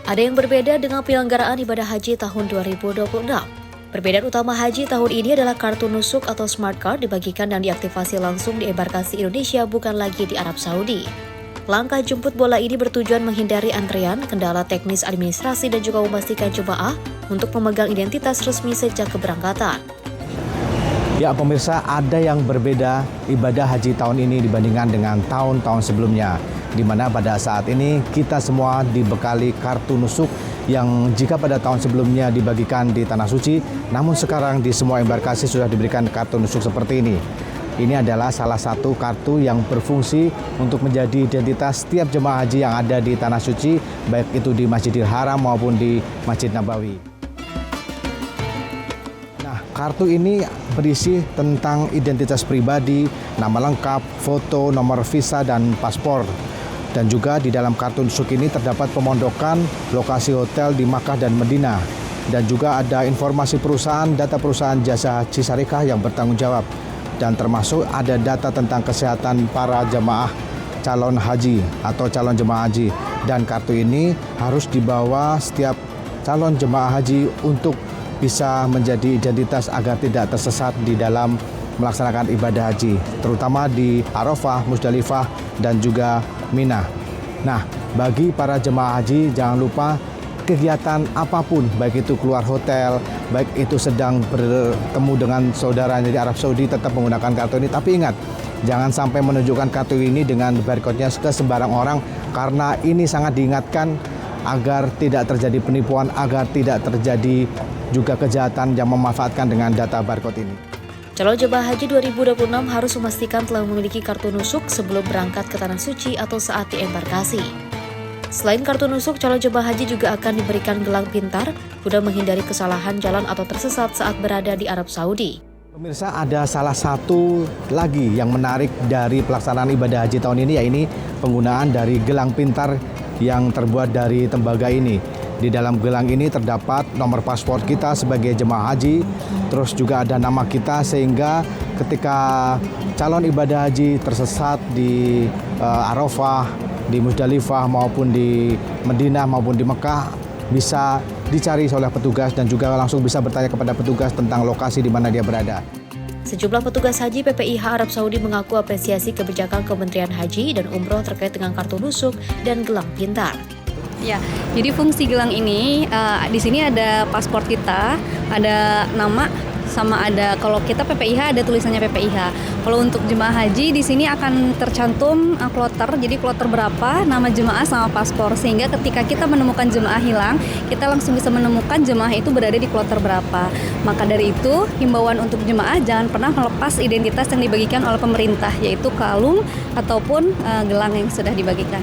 Ada yang berbeda dengan penyelenggaraan ibadah haji tahun 2026. Perbedaan utama haji tahun ini adalah kartu nusuk atau smart card dibagikan dan diaktifasi langsung di embarkasi Indonesia, bukan lagi di Arab Saudi. Langkah jemput bola ini bertujuan menghindari antrean, kendala teknis administrasi, dan juga memastikan jemaah untuk memegang identitas resmi sejak keberangkatan. Ya pemirsa, ada yang berbeda ibadah haji tahun ini dibandingkan dengan tahun-tahun sebelumnya, di mana pada saat ini kita semua dibekali kartu nusuk yang jika pada tahun sebelumnya dibagikan di Tanah Suci, namun sekarang di semua embarkasi sudah diberikan kartu nusuk seperti ini. Ini adalah salah satu kartu yang berfungsi untuk menjadi identitas setiap jemaah haji yang ada di Tanah Suci, baik itu di Masjidil Haram maupun di Masjid Nabawi. Nah, kartu ini berisi tentang identitas pribadi, nama lengkap, foto, nomor visa, dan paspor. Dan juga di dalam kartu nusuk ini terdapat pemondokan, lokasi hotel di Makkah dan Madinah. Dan juga ada informasi perusahaan, data perusahaan jasa haji syariah yang bertanggung jawab. Dan termasuk ada data tentang kesehatan para jemaah calon haji atau calon jemaah haji. Dan kartu ini harus dibawa setiap calon jemaah haji untuk bisa menjadi identitas agar tidak tersesat di dalam melaksanakan ibadah haji, terutama di Arafah, Musdalifah, dan juga Mina. Nah, bagi para jemaah haji jangan lupa kegiatan apapun, baik itu keluar hotel, baik itu sedang bertemu dengan saudaranya di Arab Saudi, tetap menggunakan kartu ini. Tapi ingat, jangan sampai menunjukkan kartu ini dengan barcode-nya ke sembarang orang, karena ini sangat diingatkan agar tidak terjadi penipuan, agar tidak terjadi juga kejahatan yang memanfaatkan dengan data barcode ini. Calon jemaah haji 2026 harus memastikan telah memiliki kartu nusuk sebelum berangkat ke Tanah Suci atau saat di embarkasi. Selain kartu nusuk, calon jemaah haji juga akan diberikan gelang pintar guna menghindari kesalahan jalan atau tersesat saat berada di Arab Saudi. Pemirsa, ada salah satu lagi yang menarik dari pelaksanaan ibadah haji tahun ini, yaitu penggunaan dari gelang pintar yang terbuat dari tembaga ini. Di dalam gelang ini terdapat nomor paspor kita sebagai jemaah haji, terus juga ada nama kita, sehingga ketika calon ibadah haji tersesat di Arafah, di Musdalifah maupun di Madinah maupun di Mekah, bisa dicari oleh petugas dan juga langsung bisa bertanya kepada petugas tentang lokasi di mana dia berada. Sejumlah petugas haji PPIH Arab Saudi mengaku apresiasi kebijakan Kementerian Haji dan Umroh terkait dengan kartu nusuk dan gelang pintar. Ya, jadi fungsi gelang ini di sini ada paspor kita, ada nama, sama ada kalau kita PPIH ada tulisannya PPIH. Kalau untuk jemaah haji di sini akan tercantum kloter, jadi kloter berapa, nama jemaah sama paspor, sehingga ketika kita menemukan jemaah hilang, kita langsung bisa menemukan jemaah itu berada di kloter berapa. Maka dari itu, himbauan untuk jemaah jangan pernah melepas identitas yang dibagikan oleh pemerintah, yaitu kalung ataupun gelang yang sudah dibagikan.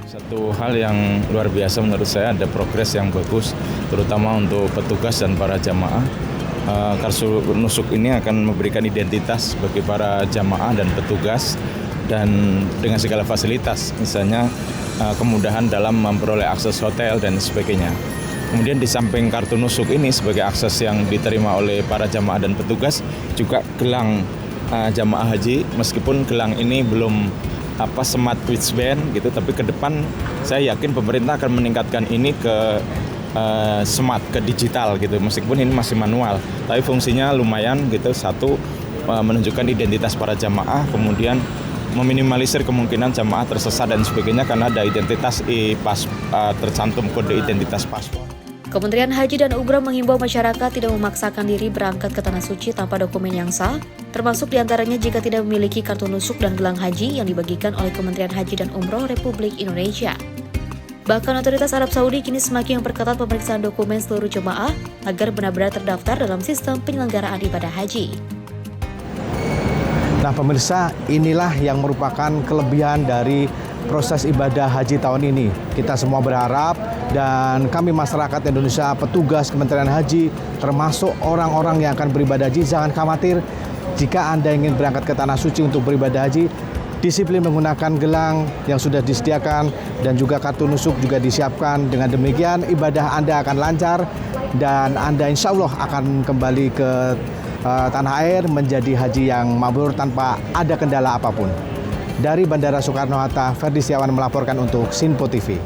Satu hal yang luar biasa menurut saya, ada progres yang bagus, terutama untuk petugas dan para jamaah. Kartu nusuk ini akan memberikan identitas bagi para jamaah dan petugas, dan dengan segala fasilitas, misalnya kemudahan dalam memperoleh akses hotel dan sebagainya. Kemudian di samping kartu nusuk ini sebagai akses yang diterima oleh para jamaah dan petugas, juga gelang jamaah haji, meskipun gelang ini belum smart wristband gitu, tapi ke depan saya yakin pemerintah akan meningkatkan ini ke smart, ke digital gitu, meskipun ini masih manual, tapi fungsinya lumayan gitu. Satu, menunjukkan identitas para jamaah, kemudian meminimalisir kemungkinan jamaah tersesat dan sebagainya karena ada identitas tercantum kode identitas paspor. Kementerian Haji dan Umroh menghimbau masyarakat tidak memaksakan diri berangkat ke Tanah Suci tanpa dokumen yang sah, termasuk diantaranya jika tidak memiliki kartu nusuk dan gelang haji yang dibagikan oleh Kementerian Haji dan Umroh Republik Indonesia. Bahkan otoritas Arab Saudi kini semakin memperketat pemeriksaan dokumen seluruh jemaah agar benar-benar terdaftar dalam sistem penyelenggaraan ibadah haji. Nah pemirsa, inilah yang merupakan kelebihan dari proses ibadah haji tahun ini. Kita semua berharap, dan kami masyarakat Indonesia, petugas Kementerian Haji, termasuk orang-orang yang akan beribadah haji, jangan khawatir jika Anda ingin berangkat ke Tanah Suci untuk beribadah haji. Disiplin menggunakan gelang yang sudah disediakan dan juga kartu nusuk juga disiapkan. Dengan demikian ibadah Anda akan lancar dan Anda insya Allah akan kembali ke tanah air menjadi haji yang mabrur tanpa ada kendala apapun. Dari Bandara Soekarno-Hatta, Ferdi Setiawan melaporkan untuk Sinpo TV.